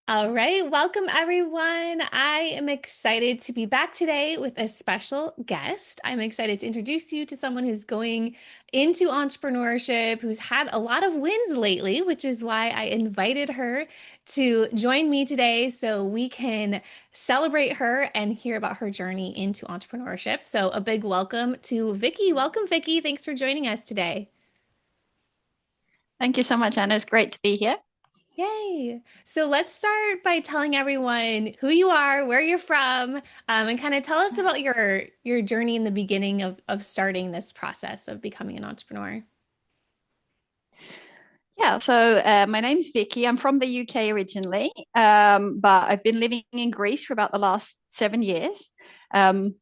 All right, welcome everyone. I am excited to be back today with a special guest. I'm excited to introduce you to someone who's going into entrepreneurship, who's had a lot of wins lately, which is why I invited her to join me today so we can celebrate her and hear about her journey into entrepreneurship. So, a big welcome to Vicky. Welcome, Vicky. Thanks for joining us today. Thank you so much, Anna. It's great to be here. Yay. So let's start by telling everyone who you are, where you're from, and kind of tell us about your journey in the beginning of starting this process of becoming an entrepreneur. Yeah, my name's Vicky. I'm from the UK originally, but I've been living in Greece for about the last 7 years. Um,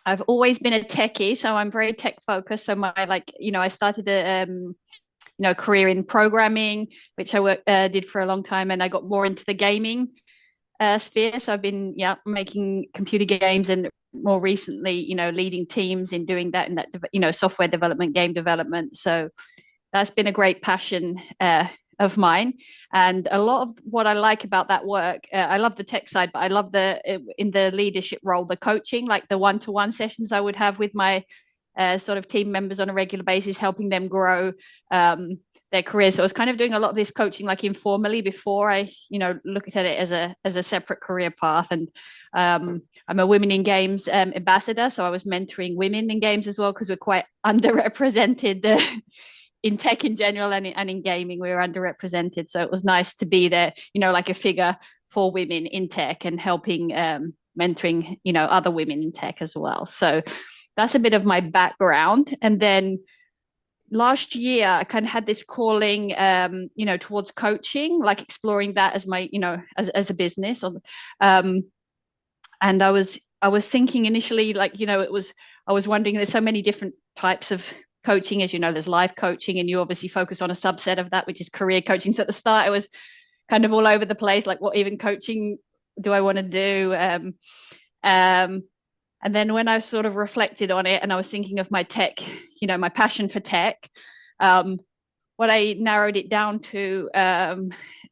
I've always been a techie, so I'm very tech focused. So I started a career in programming, which did for a long time, and I got more into the gaming sphere. So I've been, making computer games and more recently, leading teams in doing that in software development, game development. So that's been a great passion of mine. And a lot of what I like about that work, I love the tech side, but I love in the leadership role, the coaching, like the one-to-one sessions I would have with my sort of team members on a regular basis, helping them grow their careers. So I was kind of doing a lot of this coaching like informally before I, looked at it as a separate career path. And I'm a Women in Games ambassador, so I was mentoring women in games as well because we're quite underrepresented in tech in general and in gaming. We were underrepresented, so it was nice to be there, like a figure for women in tech and helping mentoring, other women in tech as well. So that's a bit of my background. And then last year I kind of had this calling towards coaching, like exploring that as my, as a business. Um and I was thinking initially, like, I was wondering, there's so many different types of coaching. As you know, there's life coaching, and you obviously focus on a subset of that, which is career coaching. So at the start I was kind of all over the place, like, what even coaching do I want to do? Um and then when I sort of reflected on it and I was thinking of my tech, my passion for tech, um, what I narrowed it down to,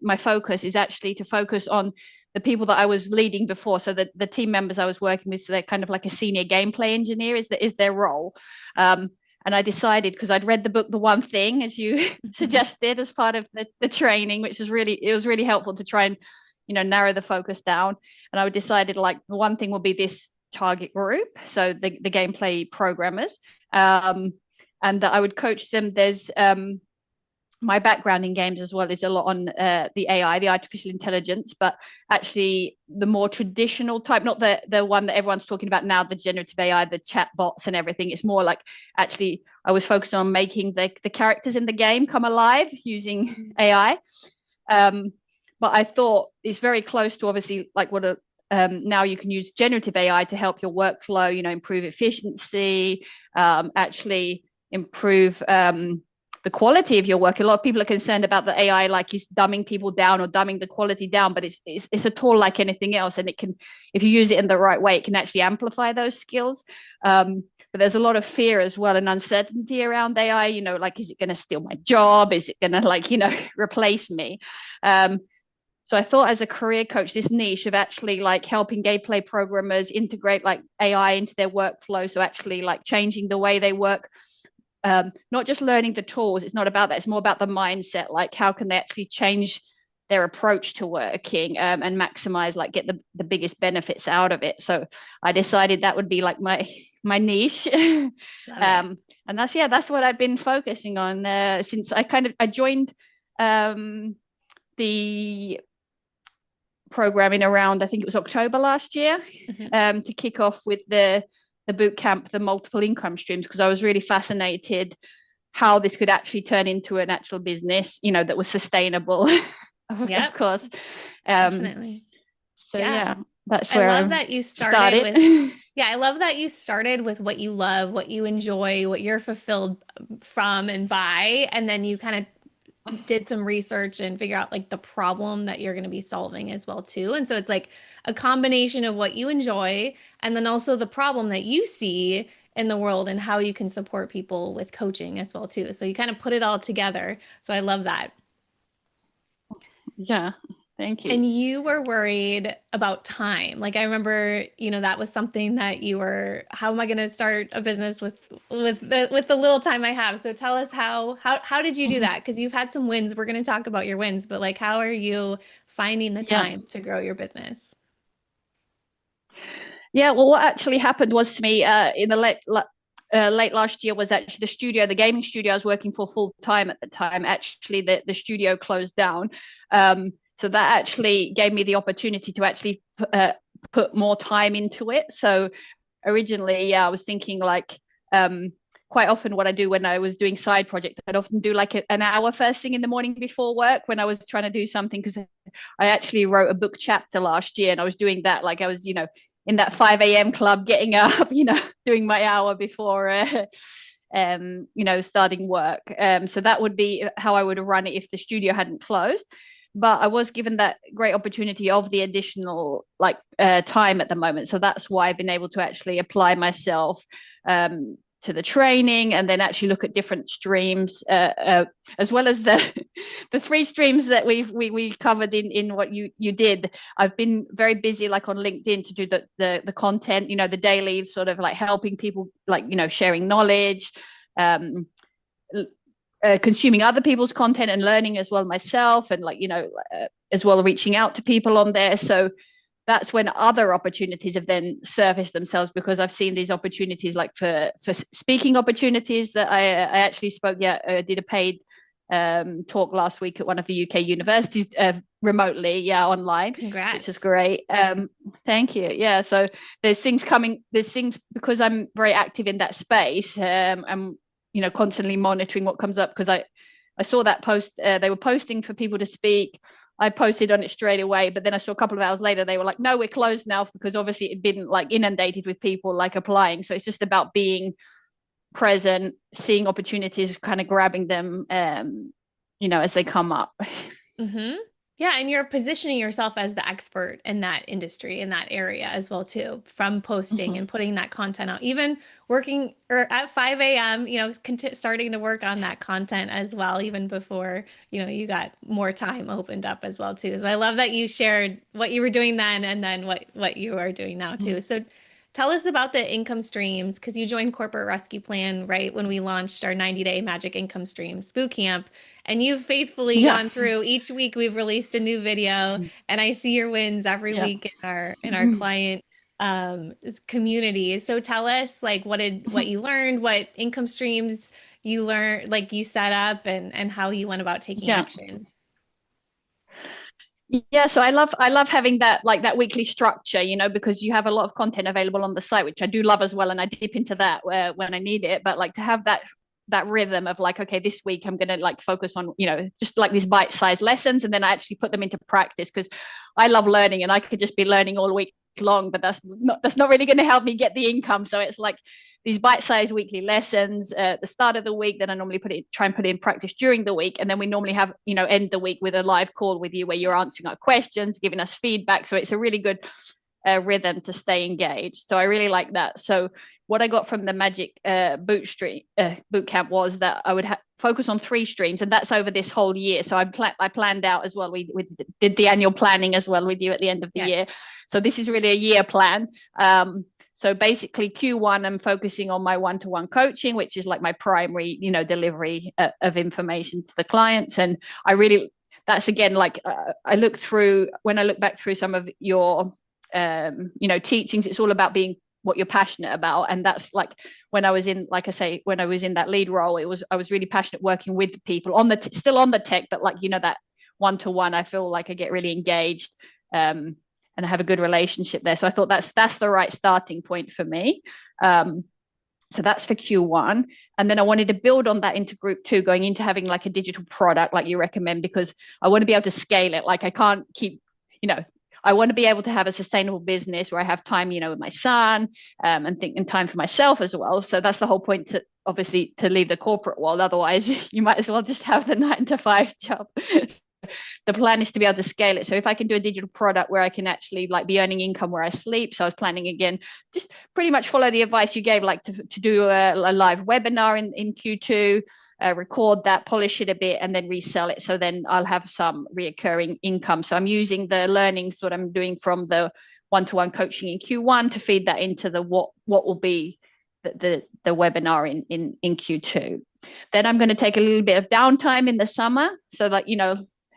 my focus is actually to focus on the people that I was leading before. So the team members I was working with, so they're kind of like a senior gameplay engineer is their role. Um, and I decided, because I'd read the book The One Thing, as you suggested, as part of the training, which was really helpful to try and, narrow the focus down. And I decided, like, the one thing will be this target group, so the gameplay programmers, and that I would coach them. There's my background in games as well is a lot on the AI, the artificial intelligence, but actually the more traditional type, not the one that everyone's talking about now, the generative AI, the chat bots and everything. It's more like, actually, I was focused on making the characters in the game come alive using AI. Um, but I thought it's very close to, obviously, like what now you can use generative AI to help your workflow, improve efficiency, actually improve the quality of your work. A lot of people are concerned about the AI, like, is dumbing people down or dumbing the quality down, but it's a tool like anything else, and it can, if you use it in the right way, it can actually amplify those skills. But there's a lot of fear as well and uncertainty around AI. Like, is it going to steal my job? Is it going to, like, replace me? Um, so I thought, as a career coach, this niche of actually, like, helping gameplay programmers integrate, like, AI into their workflow. So actually, like, changing the way they work, not just learning the tools. It's not about that. It's more about the mindset. Like, how can they actually change their approach to working, and maximize, like, get the biggest benefits out of it. So I decided that would be like my niche. Love it. And that's what I've been focusing on since I joined the programming around, I think it was October last year, Mhm. to kick off with the boot camp, the multiple income streams, because I was really fascinated how this could actually turn into an actual business, that was sustainable, of Yep, course. Um, definitely. so Yeah. yeah, that's I where love I that you started started. with, yeah, I love that you started with what you love, what you enjoy, what you're fulfilled from and by, and then you kind of did some research and figure out like the problem that you're going to be solving as well too. And so it's like a combination of what you enjoy and then also the problem that you see in the world and how you can support people with coaching as well too. So you kind of put it all together. So I love that. Yeah, Thank you. And you were worried about time. Like I remember, that was something that you were, how am I going to start a business with the little time I have? So tell us how did you do Mhm. that? Because you've had some wins. We're going to talk about your wins, but like how are you finding the Yeah. time to grow your business? Yeah, well, what actually happened was to me in the late last year was actually the gaming studio I was working for full time at the time. Actually, the studio closed down, so that actually gave me the opportunity to actually put more time into it. So originally, yeah, I was thinking like quite often what I do when I was doing side projects, I'd often do like an hour first thing in the morning before work when I was trying to do something because I actually wrote a book chapter last year and I was doing that like I was, in that 5 a.m. club, getting up, doing my hour before, starting work. So that would be how I would have run it if the studio hadn't closed. But I was given that great opportunity of the additional like time at the moment. So that's why I've been able to actually apply myself to the training and then actually look at different streams as well as the the three streams that we covered in what you did. I've been very busy like on LinkedIn to do the content, the daily sort of like helping people, like sharing knowledge, um consuming other people's content and learning as well myself, and like as well reaching out to people on there. So that's when other opportunities have then surfaced themselves, because I've seen these Nice. opportunities like for speaking opportunities that I actually spoke. Yeah, did a paid talk last week at one of the UK universities remotely, yeah, online, which is Congrats. great. Thank you. Yeah, so there's things because I'm very active in that space. I'm constantly monitoring what comes up because I saw that post. They were posting for people to speak. I posted on it straight away, but then I saw a couple of hours later they were like, "No, we're closed now," because obviously it had been like inundated with people like applying. So it's just about being present, seeing opportunities, kind of grabbing them, as they come up. Mm-hmm. Yeah, and you're positioning yourself as the expert in that industry, in that area as well too, from posting Mm-hmm. and putting that content out. Even working or at 5 a.m., starting to work on that content as well, even before, you got more time opened up as well too. So I love that you shared what you were doing then and then what you are doing now too. So tell us about the income streams because you joined Corporate Rescue Plan right when we launched our 90-day Magic Income Streams bootcamp. And you've faithfully Yeah, gone through each week we've released a new video and I see your wins every yeah. week in our client community. So tell us like what you learned, what income streams you learned, like you set up and how you went about taking Yeah. action. Yeah, so I love having that like that weekly structure, because you have a lot of content available on the site, which I do love as well, and I dip into that when I need it. But like to have that rhythm of like, okay, this week I'm gonna like focus on, just like these bite-sized lessons, and then I actually put them into practice because I love learning, and I could just be learning all week long, but that's not really going to help me get the income. So it's like these bite-sized weekly lessons at the start of the week. Then I normally try and put it in practice during the week, and then we normally have end the week with a live call with you where you're answering our questions, giving us feedback. So it's a really good rhythm to stay engaged. So I really like that. So what I got from the Magic boot camp was that I would focus on three streams, and that's over this whole year. So I planned out as well. We did the annual planning as well with you at the end of the year. Yes. So this is really a year plan. So basically Q1, I'm focusing on my one-to-one coaching, which is like my primary, delivery of information to the clients. And that's again, like I look back through some of your, teachings, it's all about being what you're passionate about. And that's like when I was in, like I say, when I was in that lead role, I was really passionate working with people still on the tech, but like, that one-to-one, I feel like I get really engaged. And I have a good relationship there. So I thought that's the right starting point for me. So that's for Q1. And then I wanted to build on that into group two, going into having like a digital product like you recommend, because I want to be able to scale it. Like I can't keep, I want to be able to have a sustainable business where I have time, with my son, and time for myself as well. So that's the whole point, to obviously to leave the corporate world. Otherwise, you might as well just have the 9 to 5 job. the plan is to be able to scale it. So if I can do a digital product where I can actually like be earning income where I sleep. So I was planning again, just pretty much follow the advice you gave, like to do a live webinar in Q2, record that, polish it a bit, and then resell it. So then I'll have some reoccurring income. So I'm using the learnings that I'm doing from the one-to-one coaching in Q1 to feed that into the what will be the webinar in Q2. Then I'm going to take a little bit of downtime in the summer, so that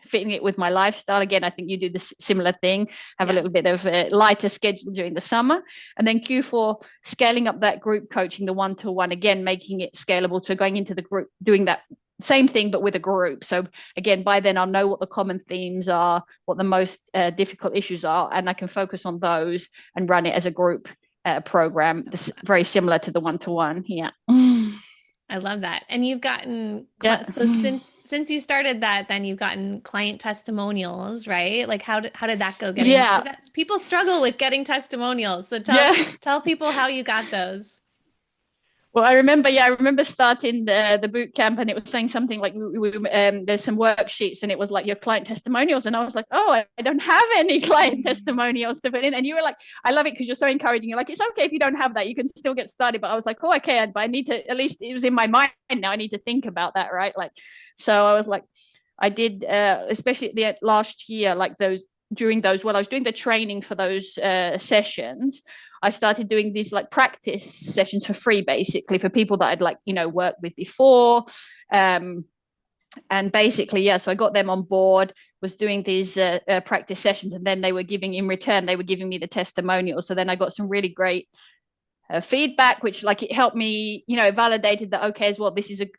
fitting it with my lifestyle. Again, I think you do the similar thing, have a little bit of a lighter schedule during the summer. And then Q4, scaling up that group coaching, the one-to-one, again, making it scalable to going into the group, doing that same thing, but with a group. So again, by then I'll know what the common themes are, what the most difficult issues are, and I can focus on those and run it as a group program. This very similar to the one-to-one. Yeah. I love that. And you've gotten, Yeah. so since you started that, then you've gotten client testimonials, right? Like how did that go getting, because Yeah. people struggle with getting testimonials. So Yeah. tell people how you got those. Well, I remember starting the boot camp, and it was saying something like there's some worksheets, and it was like your client testimonials, and I was like, oh, I don't have any client testimonials to put in, and you were like, I love it because you're so encouraging. You're like, it's okay if you don't have that, you can still get started. But I was like, oh, okay, but I need to, at least it was in my mind now. I need to think about that, right? Like, so I was like, I did, especially the last year, like those during those, while I was doing the training for those sessions, I started doing these like practice sessions for free, basically for people that I'd worked with before. And basically, yeah, so I got them on board, was doing these practice sessions, and then they were giving me the testimonials. So then I got some really great feedback, which it helped me, it validated that, okay, as well, this is a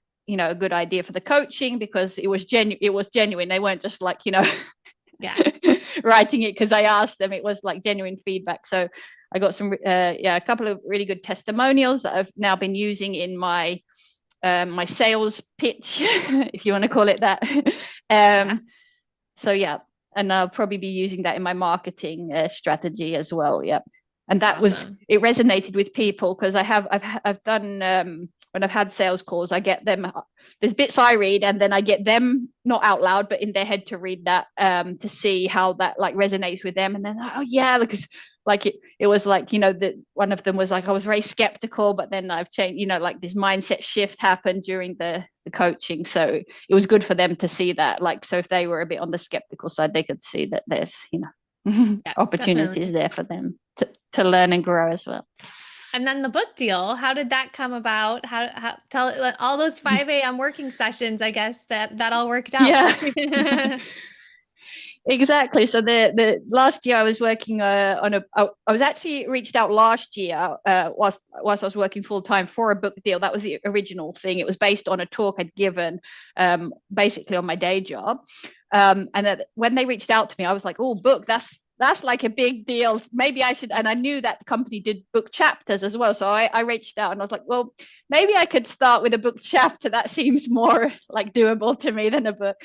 good idea for the coaching, because it was genuine. They weren't just Yeah. writing it because I asked them. It was like genuine feedback. So I got some a couple of really good testimonials that I've now been using in my my sales pitch, if you want to call it that. Yeah. So yeah, and I'll probably be using that in my marketing strategy as well. Yeah, and That's that was, awesome. it resonated with people, because I've done when I've had sales calls, I get them, there's bits I read, and then I get them not out loud but in their head to read that, to see how that resonates with them. And then, oh yeah, because it was that one of them was like, I was very skeptical, but then I've changed, this mindset shift happened during the coaching. So it was good for them to see that. So if they were a bit on the skeptical side, they could see that there's Yeah, opportunities definitely. there for them to learn and grow as well. And then the book deal, how did that come about? How tell all those 5 a.m. working sessions, I guess that all worked out for Yeah. you. Exactly. So the last year I was working on I was actually reached out last year whilst I was working full time for a book deal. That was the original thing. It was based on a talk I'd given, basically on my day job. And when they reached out to me, I was like, oh, book, that's like a big deal. Maybe I should. And I knew that the company did book chapters as well. So I reached out and I was like, well, maybe I could start with a book chapter. That seems more doable to me than a book.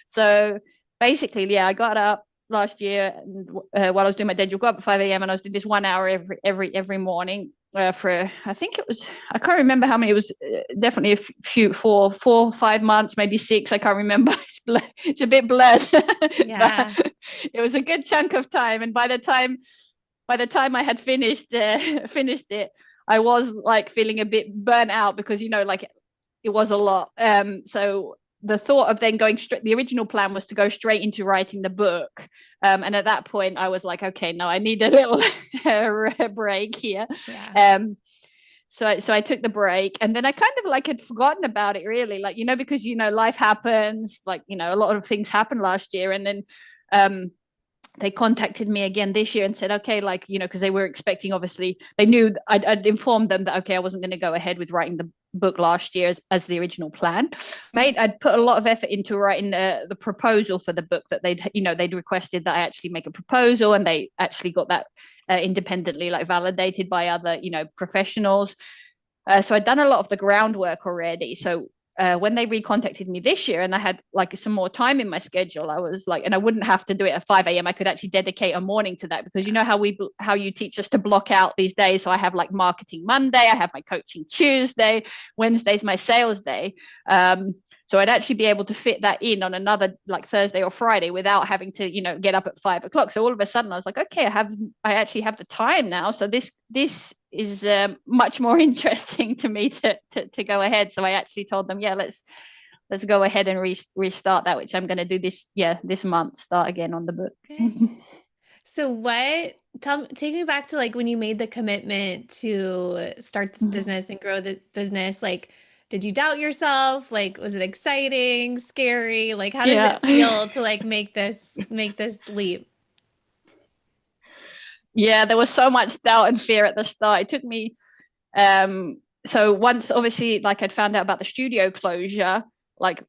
So basically, yeah, I got up last year, and while I was doing my day job, got up at 5 a.m. and I was doing this 1 hour every morning, for, I think it was, I can't remember how many, it was definitely a few, 4, 5 months, maybe 6, I can't remember. It's a bit blurred. Yeah. But it was a good chunk of time. And by the time I had finished it, I was feeling a bit burnt out, because it was a lot. So the thought of then going straight, the original plan was to go straight into writing the book. And at that point I was like, okay, no, I need a little break here. Yeah. So I took the break, and then I kind of had forgotten about it, really, because life happens, a lot of things happened last year. And then they contacted me again this year and said, okay, because they were expecting, obviously, they knew I'd informed them that, okay, I wasn't going to go ahead with writing the book last year as the original plan. I'd put a lot of effort into writing the proposal for the book, that they'd requested that I actually make a proposal, and they actually got that independently validated by other professionals. So I'd done a lot of the groundwork already. So when they recontacted me this year and I had like some more time in my schedule, I was like, and I wouldn't have to do it at 5 a.m. I could actually dedicate a morning to that, because you know how you teach us to block out these days. So I have like marketing Monday, I have my coaching Tuesday, Wednesday's my sales day. So I'd actually be able to fit that in on another like Thursday or Friday without having to, get up at 5 o'clock. So all of a sudden I was like, okay, I actually have the time now. So this is much more interesting to me to go ahead. So I actually told them, yeah, let's go ahead and restart that, which I'm going to do this month, start again on the book. Okay. So take me back to like when you made the commitment to start this business and grow the business, like did you doubt yourself? Like was it exciting, scary? Like how does Yeah. it feel to like make this leap? Yeah, there was so much doubt and fear at the start. It took me so once obviously like I'd found out about the studio closure, like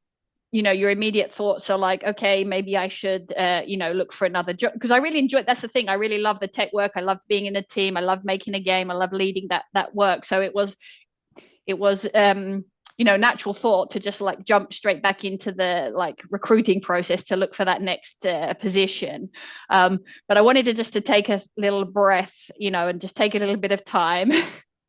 your immediate thoughts are like, okay, maybe I should look for another job, because I really enjoyed, that's the thing, I really love the tech work, I loved being in a team, I loved making a game, I loved leading that work. So it was natural thought to just like jump straight back into the like recruiting process to look for that next position. But I wanted to take a little breath, and just take a little bit of time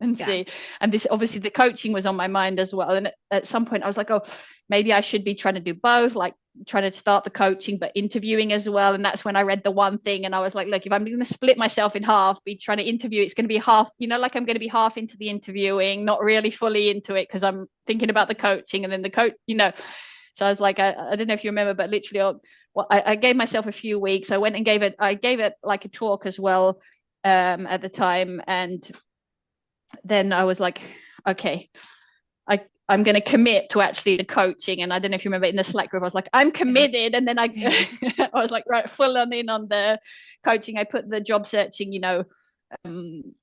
and Yeah. see. And this obviously the coaching was on my mind as well. And at some point I was like, oh, maybe I should be trying to do both, like trying to start the coaching but interviewing as well. And that's when I read the one thing and I was like, look, if I'm going to split myself in half, be trying to interview, it's going to be half, like I'm going to be half into the interviewing, not really fully into it because I'm thinking about the coaching and then the coach. So I was like, I don't know if you remember, but literally, I gave myself a few weeks. I went and gave it like a talk as well at the time. And then I was like, okay, I'm going to commit to actually the coaching. And I don't know if you remember in the Slack group, I was like, I'm committed. And then I I was like, right, full on in on the coaching. I put the job searching,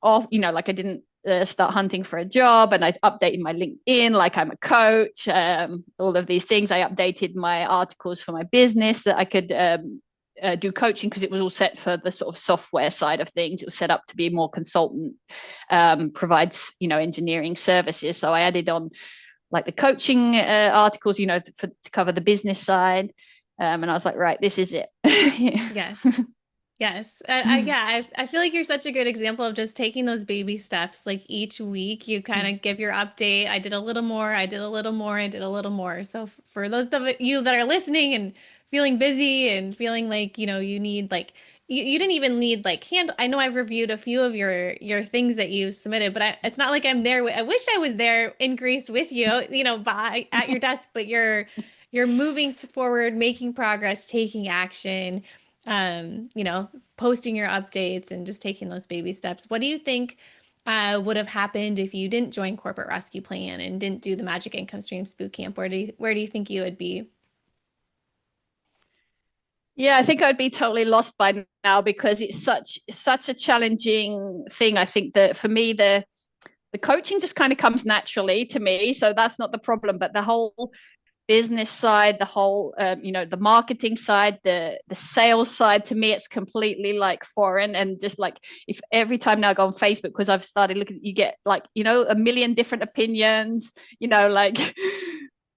off, like I didn't start hunting for a job, and I updated my LinkedIn like I'm a coach, all of these things. I updated my articles for my business that I could do coaching, because it was all set for the sort of software side of things. It was set up to be more consultant, provides engineering services. So I added on like the coaching articles, to cover the business side. And I was like, right, this is it. Yes. Yes. I feel like you're such a good example of just taking those baby steps. Like each week you kind of give your update. I did a little more, I did a little more, I did a little more. So for those of you that are listening and feeling busy and feeling like, you need like you didn't even need like I know I've reviewed a few of your things that you submitted, but it's not like I'm there. I wish I was there in Greece with you, by at your desk, but you're moving forward, making progress, taking action, posting your updates and just taking those baby steps. What do you think would have happened if you didn't join Corporate Rescue Plan and didn't do the Magic Income Streams Bootcamp? Where do you think you would be? Yeah, I think I'd be totally lost by now, because it's such a challenging thing. I think that for me, the coaching just kind of comes naturally to me, so that's not the problem. But the whole business side, the whole the marketing side, the sales side, to me it's completely like foreign. And just like, if every time now I go on Facebook, because I've started looking, you get like a million different opinions, like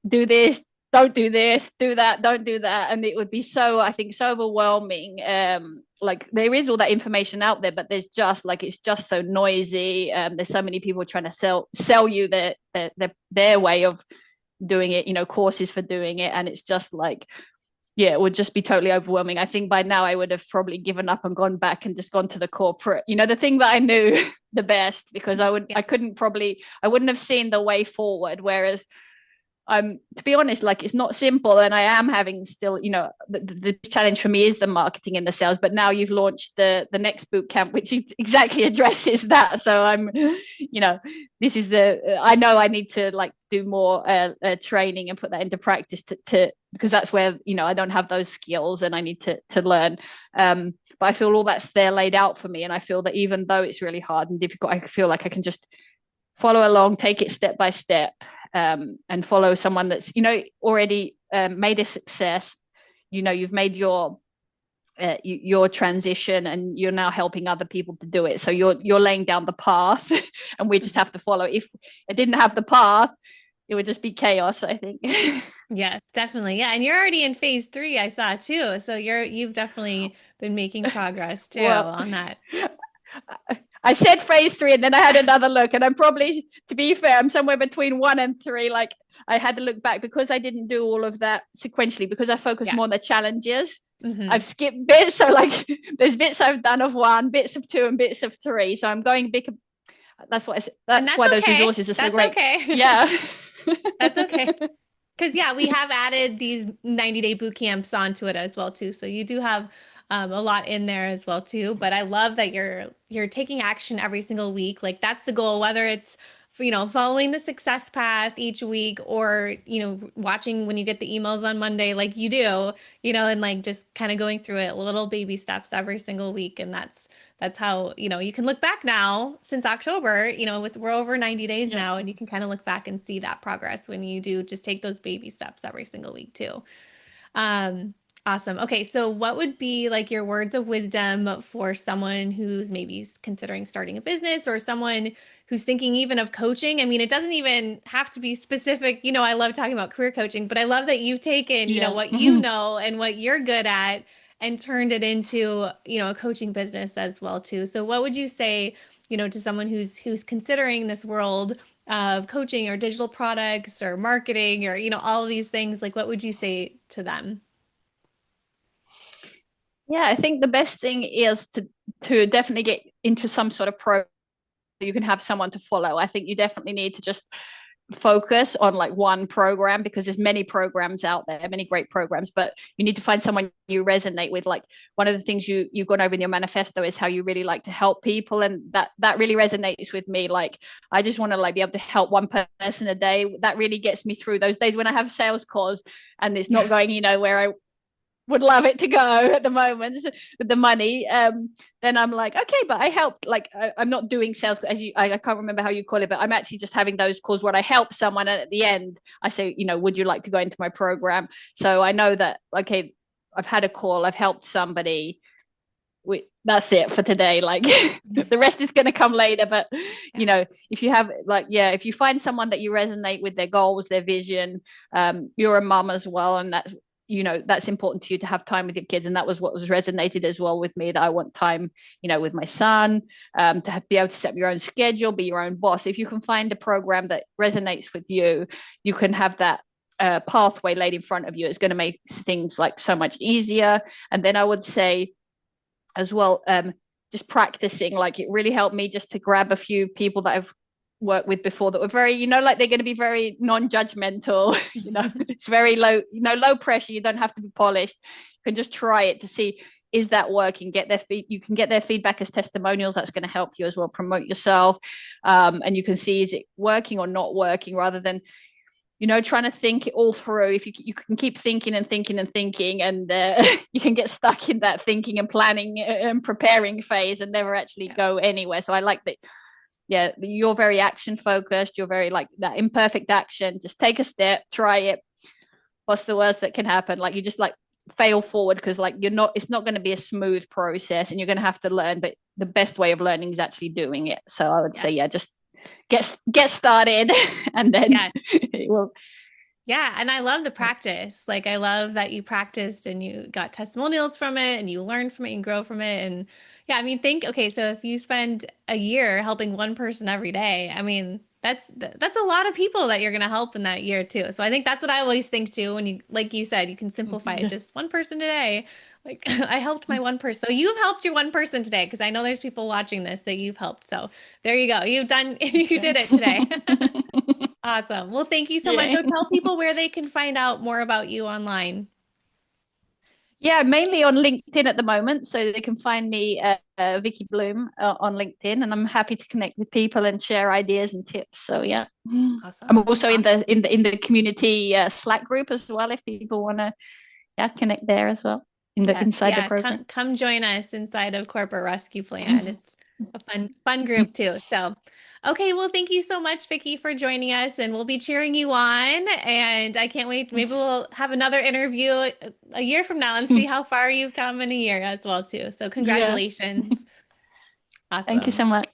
do this, don't do this, do that, don't do that. And it would be so, I think, so overwhelming. Like there is all that information out there, but there's just like, it's just so noisy. There's so many people trying to sell you their way of doing it, courses for doing it. And it's just like, yeah, it would just be totally overwhelming. I think by now I would have probably given up and gone back and just gone to the corporate, the thing that I knew the best, because Yeah. I wouldn't have seen the way forward. Whereas to be honest, like it's not simple, and I am having still, the challenge for me is the marketing and the sales. But now you've launched the next boot camp, which exactly addresses that. So I'm, this is I know I need to like do more training and put that into practice to because that's where I don't have those skills and I need to learn. But I feel all that's there laid out for me, and I feel that even though it's really hard and difficult, I feel like I can just follow along, take it step by step, and follow someone that's already made a success. You've made your transition, and you're now helping other people to do it. So you're laying down the path, and we just have to follow. If I didn't have the path, it would just be chaos, I think. Yes, definitely. Yeah, and you're already in phase three, I saw too. So you've definitely been making progress too Well, on that. I said phase three and then I had another look, and I'm probably, to be fair, I'm somewhere between one and three. Like, I had to look back because I didn't do all of that sequentially because I focused Yeah. more on the challenges. Hmm. I've skipped bits. So like there's bits I've done of one, bits of two, and bits of three. So I'm going big. And That's that's why those okay. resources are so That's great. okay. Yeah. That's okay. Because yeah, we have added these 90-day boot camps onto it as well too. So you do have a lot in there as well too. But I love that you're taking action every single week. Like that's the goal, whether it's following the success path each week or watching when you get the emails on Monday like you do, and like just kind of going through it little baby steps every single week. And that's how, you can look back now since October, we're over 90 days Yeah. now, and you can kind of look back and see that progress when you do just take those baby steps every single week too. Um, awesome. Okay, so what would be like your words of wisdom for someone who's maybe considering starting a business or someone who's thinking even of coaching? I mean, it doesn't even have to be specific. I love talking about career coaching, but I love that you've taken, Yeah. what you know and what you're good at and turned it into, a coaching business as well too. So what would you say, to someone who's considering this world of coaching or digital products or marketing or all of these things, like what would you say to them? Yeah, I think the best thing is to definitely get into some sort of program you can have someone to follow. I think you definitely need to just focus on like one program because there's many programs out there, many great programs, but you need to find someone you resonate with. Like, one of the things you've gone over in your manifesto is how you really like to help people, and that really resonates with me. Like, I just want to like be able to help one person a day. That really gets me through those days when I have sales calls and it's Yeah. not going, where I would love it to go at the moment with the money. Then I'm like, okay, but I helped. Like, I'm not doing sales as I can't remember how you call it, but I'm actually just having those calls where I help someone, and at the end I say, would you like to go into my program? So I know that, okay, I've had a call, I've helped somebody. That's it for today. Like, the rest is going to come later. But Yeah. if you have, like, yeah, if you find someone that you resonate with their goals, their vision, you're a mum as well, and that's important to you to have time with your kids. And that was what was resonated as well with me, that I want time, with my son, be able to set your own schedule, be your own boss. If you can find a program that resonates with you, you can have that pathway laid in front of you. It's going to make things like so much easier. And then I would say as well, just practicing. Like, it really helped me just to grab a few people that I've worked with before that were very, like, they're going to be very non-judgmental. It's very low, low pressure. You don't have to be polished. You can just try it to see, is that working? You can get their feedback as testimonials. That's going to help you as well promote yourself. And you can see, is it working or not working, rather than trying to think it all through. If you can keep thinking and thinking and thinking, and you can get stuck in that thinking and planning and preparing phase and never actually Yeah. go anywhere. So I like that. Yeah, you're very action focused. You're very like that imperfect action. Just take a step, try it. What's the worst that can happen? Like, you just like fail forward, because like it's not going to be a smooth process, and you're going to have to learn. But the best way of learning is actually doing it. So I would say, Yes. yeah, just get started, and then Yes. it will. Yeah, and I love the practice. Like I love that you practiced and you got testimonials from it and you learn from it and grow from it. And yeah, I mean, okay, so if you spend a year helping one person every day, I mean, that's a lot of people that you're going to help in that year too. So I think that's what I always think too when you like you said, you can simplify it Yeah. just one person today. Like I helped my one person. So you've helped your one person today because I know there's people watching this that you've helped. So there you go. You've done you Okay. did it today. Awesome. Well, thank you so much. Yeah. So tell people where they can find out more about you online. Yeah, mainly on LinkedIn at the moment, so they can find me, Vicky Bloom, on LinkedIn, and I'm happy to connect with people and share ideas and tips. So yeah, I'm Awesome. also in the community Slack group as well, if people want to, yeah, connect there as well, Yes, inside the yeah. program. Come join us inside of Corporate Rescue Plan. It's a fun group too. So, okay, well, thank you so much, Vicky, for joining us, and we'll be cheering you on. And I can't wait. Maybe we'll have another interview a year from now and see how far you've come in a year as well too. So, Yeah, congratulations. thank you Awesome. so much.